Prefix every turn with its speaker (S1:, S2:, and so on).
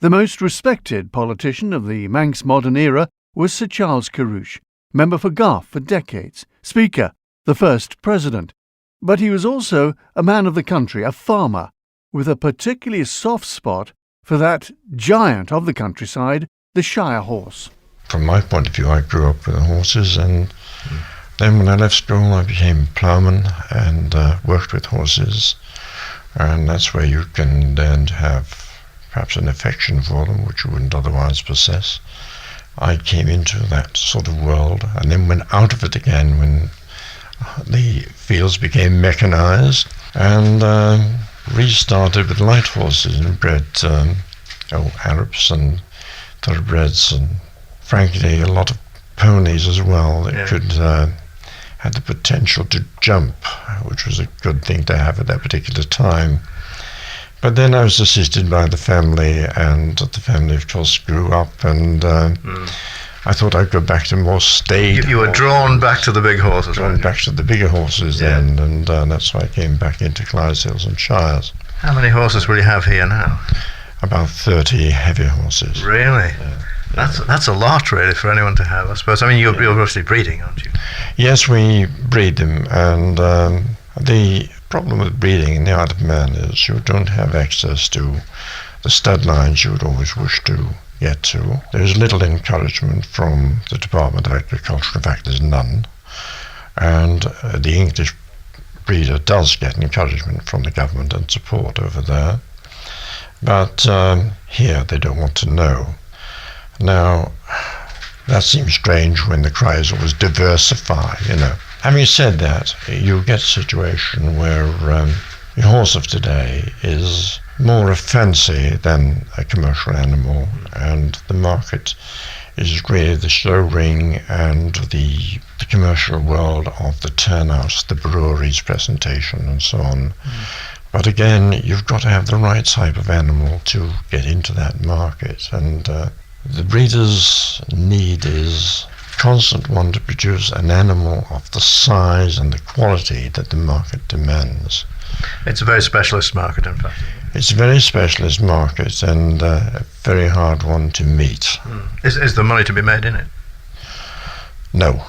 S1: The most respected politician of the Manx modern era was Sir Charles Kerruish, member for Garth for decades, Speaker, the first President. But he was also a man of the country, a farmer, with a particularly soft spot for that giant of the countryside, the Shire horse.
S2: From my point of view, I grew up with the horses, and then when I left school I became a ploughman and worked with horses, and that's where you can learn to have perhaps an affection for them which you wouldn't otherwise possess. I came into that sort of world and then went out of it again when the fields became mechanized, and restarted with light horses and bred Arabs and thoroughbreds, and frankly a lot of ponies as well that could had the potential to jump, which was a good thing to have at that particular time. But then I was assisted by the family, and the family of course grew up, and I thought I'd go back to more staid.
S3: You were drawn back to the big horses,
S2: drawn back to the bigger horses then, and that's why I came back into Clydesdales and Shires.
S3: How many horses will you have here now?
S2: About 30 heavy horses.
S3: Really? That's a lot, really, for anyone to have, I suppose. I mean, you're obviously breeding, aren't you?
S2: Yes, we breed them, and the problem with breeding in the Isle of Man is you don't have access to the stud lines you would always wish to get to. There's little encouragement from the Department of Agriculture. In fact, there's none. And the English breeder does get encouragement from the government and support over there. But here they don't want to know. Now, that seems strange when the cry is always diversify, you know. Having said that, you get a situation where a horse of today is more a fancy than a commercial animal, and the market is really the show ring and the commercial world of the turnouts, the breweries presentation and so on. But again, you've got to have the right type of animal to get into that market, and the breeder's need is constant one to produce an animal of the size and the quality that the market demands.
S3: It's a very specialist market, in fact.
S2: It's a very specialist market, and a very hard one to meet.
S3: Is there money to be made in it?
S2: No.